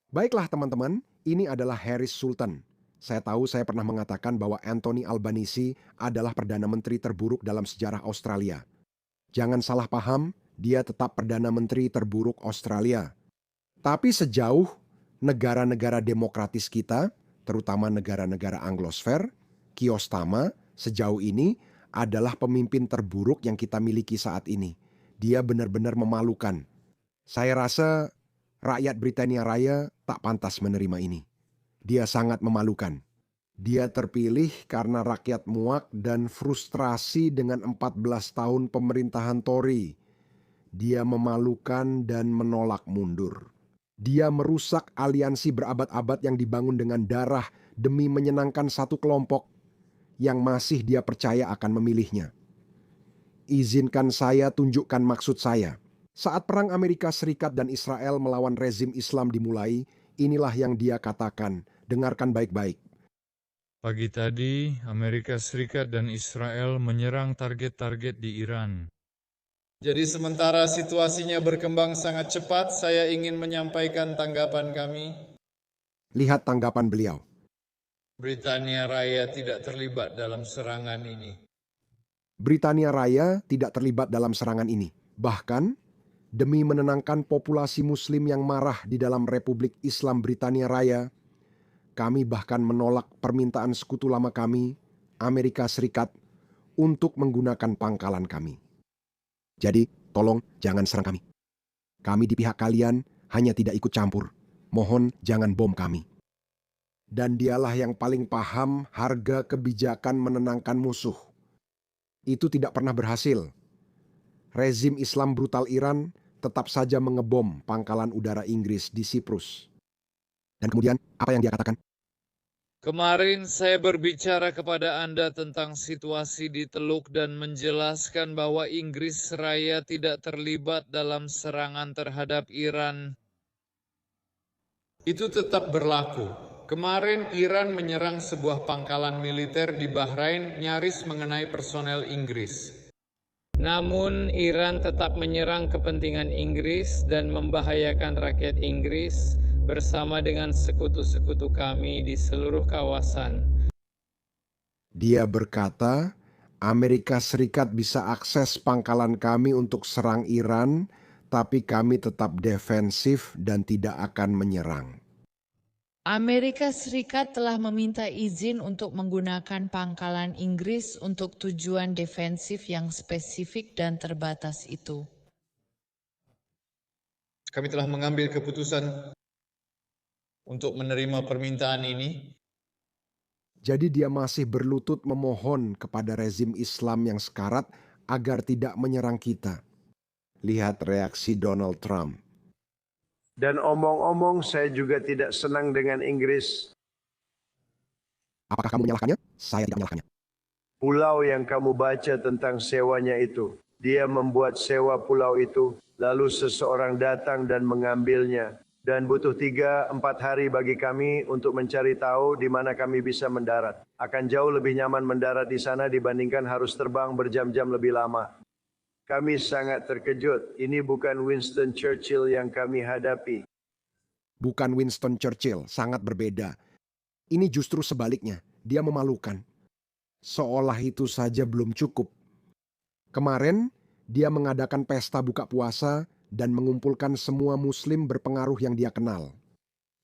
Baiklah teman-teman, ini adalah Harris Sultan. Saya tahu saya pernah mengatakan bahwa Anthony Albanese adalah Perdana Menteri terburuk dalam sejarah Australia. Jangan salah paham, dia tetap Perdana Menteri terburuk Australia. Tapi sejauh negara-negara demokratis kita, terutama negara-negara Anglosfer, Kiostama, sejauh ini adalah pemimpin terburuk yang kita miliki saat ini. Dia benar-benar memalukan. Saya rasa rakyat Britania Raya tak pantas menerima ini. Dia sangat memalukan. Dia terpilih karena rakyat muak dan frustrasi dengan 14 tahun pemerintahan Tory. Dia memalukan dan menolak mundur. Dia merusak aliansi berabad-abad yang dibangun dengan darah demi menyenangkan satu kelompok yang masih dia percaya akan memilihnya. Izinkan saya tunjukkan maksud saya. Saat Perang Amerika Serikat dan Israel melawan rezim Islam dimulai, inilah yang dia katakan. Dengarkan baik-baik. Pagi tadi, Amerika Serikat dan Israel menyerang target-target di Iran. Jadi sementara situasinya berkembang sangat cepat, saya ingin menyampaikan tanggapan kami. Lihat tanggapan beliau. Britania Raya tidak terlibat dalam serangan ini. Britania Raya tidak terlibat dalam serangan ini. Bahkan, demi menenangkan populasi Muslim yang marah di dalam Republik Islam Britania Raya, kami bahkan menolak permintaan sekutu lama kami, Amerika Serikat, untuk menggunakan pangkalan kami. Jadi, tolong jangan serang kami. Kami di pihak kalian hanya tidak ikut campur. Mohon jangan bom kami. Dan dialah yang paling paham harga kebijakan menenangkan musuh. Itu tidak pernah berhasil. Rezim Islam brutal Iran tetap saja mengebom pangkalan udara Inggris di Siprus. Dan kemudian, apa yang dia katakan? Kemarin saya berbicara kepada Anda tentang situasi di Teluk dan menjelaskan bahwa Inggris Raya tidak terlibat dalam serangan terhadap Iran. Itu tetap berlaku. Kemarin Iran menyerang sebuah pangkalan militer di Bahrain nyaris mengenai personel Inggris. Namun Iran tetap menyerang kepentingan Inggris dan membahayakan rakyat Inggris bersama dengan sekutu-sekutu kami di seluruh kawasan. Dia berkata, Amerika Serikat bisa akses pangkalan kami untuk serang Iran, tapi kami tetap defensif dan tidak akan menyerang. Amerika Serikat telah meminta izin untuk menggunakan pangkalan Inggris untuk tujuan defensif yang spesifik dan terbatas itu. Kami telah mengambil keputusan untuk menerima permintaan ini. Jadi dia masih berlutut memohon kepada rezim Islam yang sekarat agar tidak menyerang kita. Lihat reaksi Donald Trump. Dan omong-omong saya juga tidak senang dengan Inggris. Apakah kamu menyalahkannya? Saya tidak menyalahkannya. Pulau yang kamu baca tentang sewanya itu. Dia membuat sewa pulau itu, lalu seseorang datang dan mengambilnya. Dan butuh 3-4 hari bagi kami untuk mencari tahu di mana kami bisa mendarat. Akan jauh lebih nyaman mendarat di sana dibandingkan harus terbang berjam-jam lebih lama. Kami sangat terkejut. Ini bukan Winston Churchill yang kami hadapi. Bukan Winston Churchill, sangat berbeda. Ini justru sebaliknya, dia memalukan. Seolah itu saja belum cukup. Kemarin, dia mengadakan pesta buka puasa dan mengumpulkan semua Muslim berpengaruh yang dia kenal.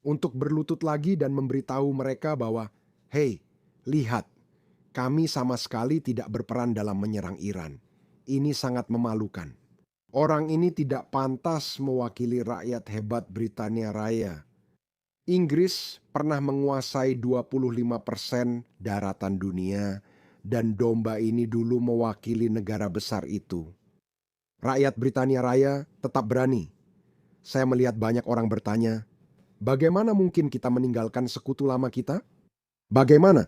Untuk berlutut lagi dan memberitahu mereka bahwa, hei, lihat, kami sama sekali tidak berperan dalam menyerang Iran. Ini sangat memalukan. Orang ini tidak pantas mewakili rakyat hebat Britania Raya. Inggris pernah menguasai 25% daratan dunia dan domba ini dulu mewakili negara besar itu. Rakyat Britania Raya tetap berani. Saya melihat banyak orang bertanya, bagaimana mungkin kita meninggalkan sekutu lama kita? Bagaimana?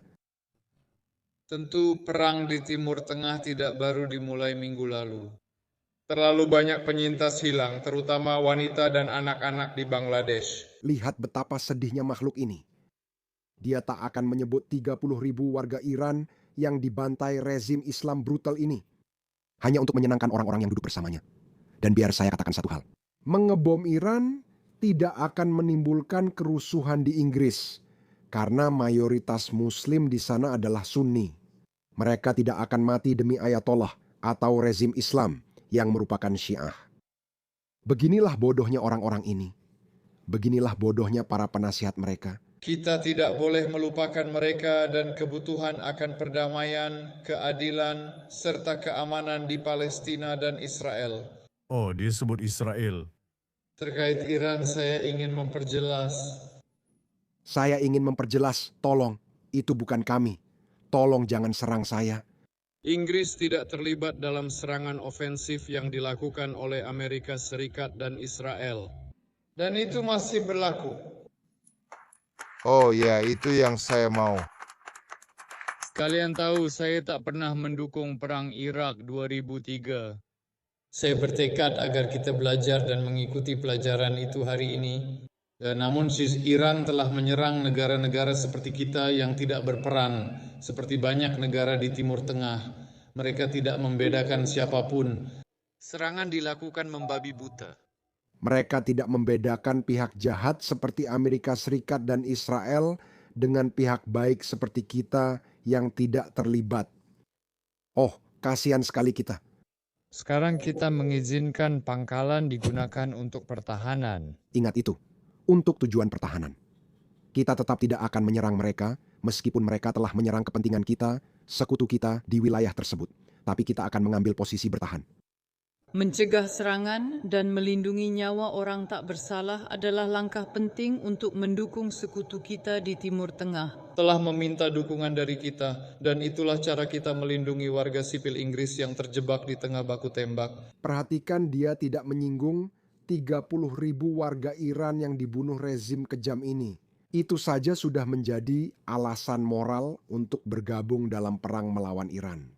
Tentu perang di Timur Tengah tidak baru dimulai minggu lalu. Terlalu banyak penyintas hilang, terutama wanita dan anak-anak di Bangladesh. Lihat betapa sedihnya makhluk ini. Dia tak akan menyebut 30.000 warga Iran yang dibantai rezim Islam brutal ini. Hanya untuk menyenangkan orang-orang yang duduk bersamanya. Dan biar saya katakan satu hal. Mengebom Iran tidak akan menimbulkan kerusuhan di Inggris karena mayoritas Muslim di sana adalah Sunni. Mereka tidak akan mati demi Ayatollah atau rezim Islam yang merupakan Syiah. Beginilah bodohnya orang-orang ini. Beginilah bodohnya para penasihat mereka. Kita tidak boleh melupakan mereka dan kebutuhan akan perdamaian, keadilan, serta keamanan di Palestina dan Israel. Oh, dia sebut Israel. Terkait Iran, saya ingin memperjelas. Saya ingin memperjelas, tolong, itu bukan kami. Tolong jangan serang saya. Inggris tidak terlibat dalam serangan ofensif yang dilakukan oleh Amerika Serikat dan Israel. Dan itu masih berlaku. Oh ya, itu yang saya mau. Kalian tahu saya tak pernah mendukung perang Irak 2003. Saya bertekad agar kita belajar dan mengikuti pelajaran itu hari ini. Namun Iran telah menyerang negara-negara seperti kita yang tidak berperan, seperti banyak negara di Timur Tengah. Mereka tidak membedakan siapapun. Serangan dilakukan membabi buta. Mereka tidak membedakan pihak jahat seperti Amerika Serikat dan Israel dengan pihak baik seperti kita yang tidak terlibat. Oh, kasihan sekali kita. Sekarang kita mengizinkan pangkalan digunakan untuk pertahanan. Ingat itu, untuk tujuan pertahanan. Kita tetap tidak akan menyerang mereka, meskipun mereka telah menyerang kepentingan kita, sekutu kita di wilayah tersebut. Tapi kita akan mengambil posisi bertahan. Mencegah serangan dan melindungi nyawa orang tak bersalah adalah langkah penting untuk mendukung sekutu kita di Timur Tengah. Telah meminta dukungan dari kita, dan itulah cara kita melindungi warga sipil Inggris yang terjebak di tengah baku tembak. Perhatikan dia tidak menyinggung 30.000 warga Iran yang dibunuh rezim kejam ini. Itu saja sudah menjadi alasan moral untuk bergabung dalam perang melawan Iran.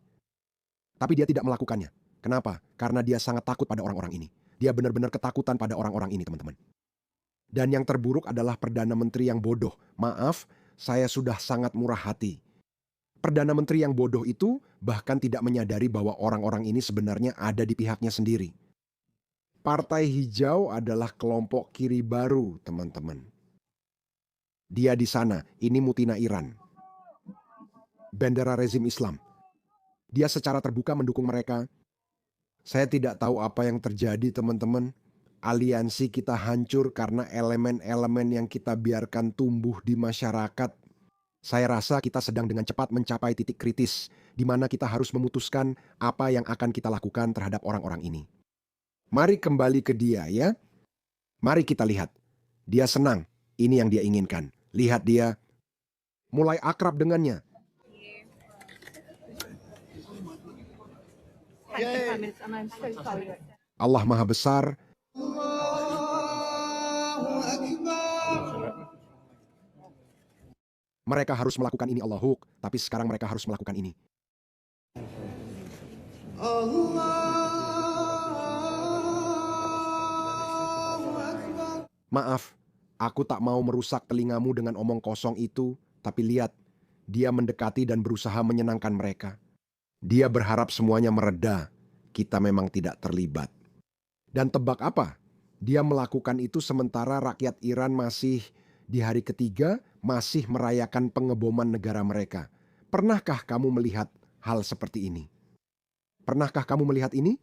Tapi dia tidak melakukannya. Kenapa? Karena dia sangat takut pada orang-orang ini. Dia benar-benar ketakutan pada orang-orang ini, teman-teman. Dan yang terburuk adalah Perdana Menteri yang bodoh. Maaf, saya sudah sangat murah hati. Perdana Menteri yang bodoh itu bahkan tidak menyadari bahwa orang-orang ini sebenarnya ada di pihaknya sendiri. Partai Hijau adalah kelompok kiri baru, teman-teman. Dia di sana, ini Mutina Iran. Bendera rezim Islam. Dia secara terbuka mendukung mereka. Saya tidak tahu apa yang terjadi, teman-teman. Aliansi kita hancur karena elemen-elemen yang kita biarkan tumbuh di masyarakat. Saya rasa kita sedang dengan cepat mencapai titik kritis, di mana kita harus memutuskan apa yang akan kita lakukan terhadap orang-orang ini. Mari kembali ke dia, ya. Mari kita lihat. Dia senang, ini yang dia inginkan. Lihat dia, mulai akrab dengannya. Allah Maha Besar. Mereka harus melakukan ini Allahuk, tapi sekarang mereka harus melakukan ini. Maaf, aku tak mau merusak telingamu dengan omong kosong itu, tapi lihat, dia mendekati dan berusaha menyenangkan mereka. Dia berharap semuanya mereda, kita memang tidak terlibat. Dan tebak apa? Dia melakukan itu sementara rakyat Iran masih di hari ketiga, masih merayakan pengeboman negara mereka. Pernahkah kamu melihat hal seperti ini? Pernahkah kamu melihat ini?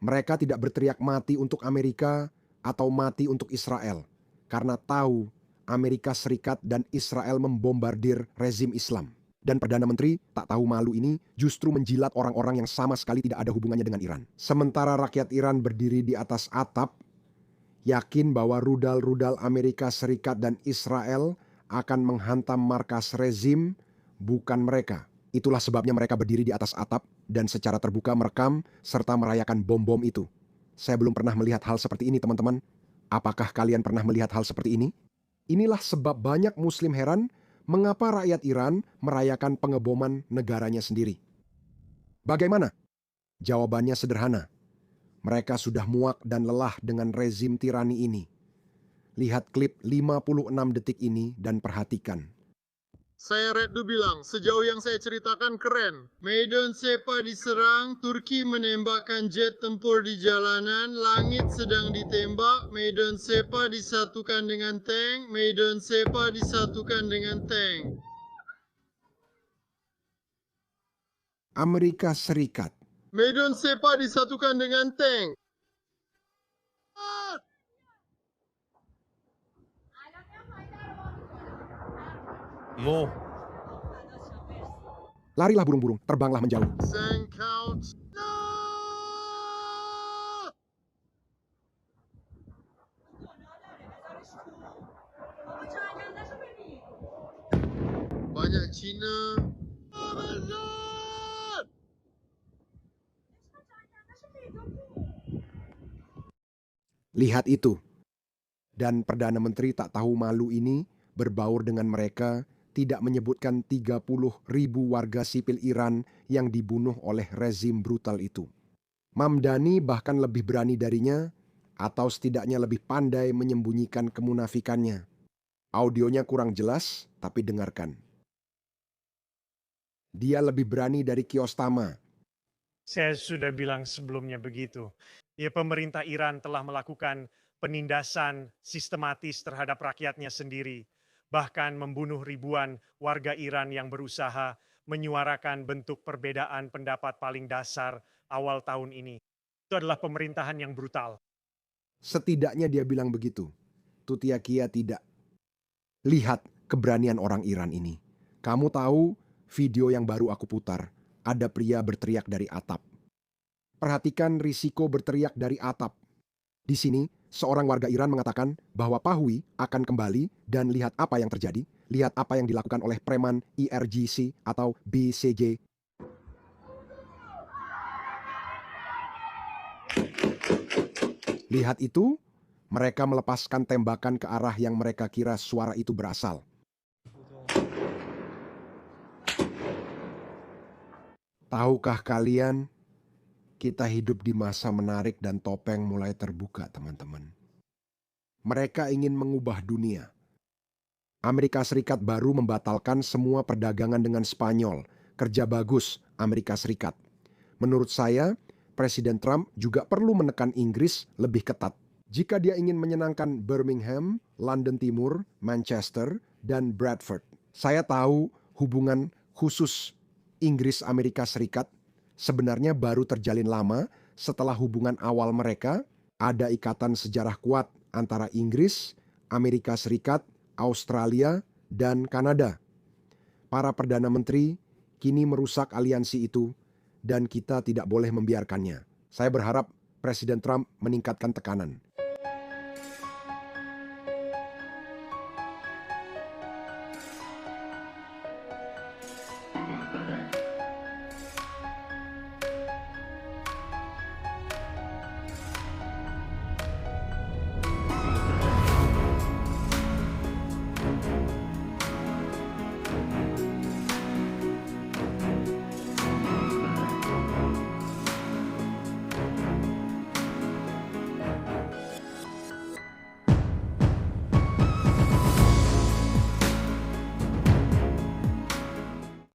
Mereka tidak berteriak mati untuk Amerika atau mati untuk Israel, karena tahu Amerika Serikat dan Israel membombardir rezim Islam. Dan Perdana Menteri tak tahu malu ini justru menjilat orang-orang yang sama sekali tidak ada hubungannya dengan Iran. Sementara rakyat Iran berdiri di atas atap, yakin bahwa rudal-rudal Amerika Serikat dan Israel akan menghantam markas rezim, bukan mereka. Itulah sebabnya mereka berdiri di atas atap dan secara terbuka merekam serta merayakan bom-bom itu. Saya belum pernah melihat hal seperti ini, teman-teman. Apakah kalian pernah melihat hal seperti ini? Inilah sebab banyak Muslim heran mengapa rakyat Iran merayakan pengeboman negaranya sendiri. Bagaimana? Jawabannya sederhana. Mereka sudah muak dan lelah dengan rezim tirani ini. Lihat klip 56 detik ini dan perhatikan. Saya Reddu bilang, sejauh yang saya ceritakan keren. Medan Sepa diserang, Turki menembakkan jet tempur di jalanan, langit sedang ditembak, Medan Sepa disatukan dengan tank, Medan Sepa disatukan dengan tank. Amerika Serikat. Medan Sepa disatukan dengan tank. Lo, Larilah burung-burung, terbanglah menjauh. Sand count. Banyak Cina. Lihat itu. Dan Perdana Menteri tak tahu malu ini berbaur dengan mereka, tidak menyebutkan 30.000 warga sipil Iran yang dibunuh oleh rezim brutal itu. Mamdani bahkan lebih berani darinya, atau setidaknya lebih pandai menyembunyikan kemunafikannya. Audionya kurang jelas, tapi dengarkan. Dia lebih berani dari Kiostama. Saya sudah bilang sebelumnya begitu. Ya, pemerintah Iran telah melakukan penindasan sistematis terhadap rakyatnya sendiri, bahkan membunuh ribuan warga Iran yang berusaha menyuarakan bentuk perbedaan pendapat paling dasar awal tahun ini. Itu adalah pemerintahan yang brutal. Setidaknya dia bilang begitu. Tutiakia tidak. Lihat keberanian orang Iran ini. Kamu tahu video yang baru aku putar, ada pria berteriak dari atap. Perhatikan risiko berteriak dari atap. Di sini, seorang warga Iran mengatakan bahwa Pahlavi akan kembali dan lihat apa yang terjadi. Lihat apa yang dilakukan oleh preman IRGC atau BCJ. Lihat itu, mereka melepaskan tembakan ke arah yang mereka kira suara itu berasal. Tahukah kalian, kita hidup di masa menarik dan topeng mulai terbuka, teman-teman. Mereka ingin mengubah dunia. Amerika Serikat baru membatalkan semua perdagangan dengan Spanyol. Kerja bagus, Amerika Serikat. Menurut saya, Presiden Trump juga perlu menekan Inggris lebih ketat. Jika dia ingin menyenangkan Birmingham, London Timur, Manchester, dan Bradford. Saya tahu hubungan khusus Inggris-Amerika Serikat sebenarnya baru terjalin lama setelah hubungan awal mereka. Ada ikatan sejarah kuat antara Inggris, Amerika Serikat, Australia, dan Kanada. Para Perdana Menteri kini merusak aliansi itu dan kita tidak boleh membiarkannya. Saya berharap Presiden Trump meningkatkan tekanan.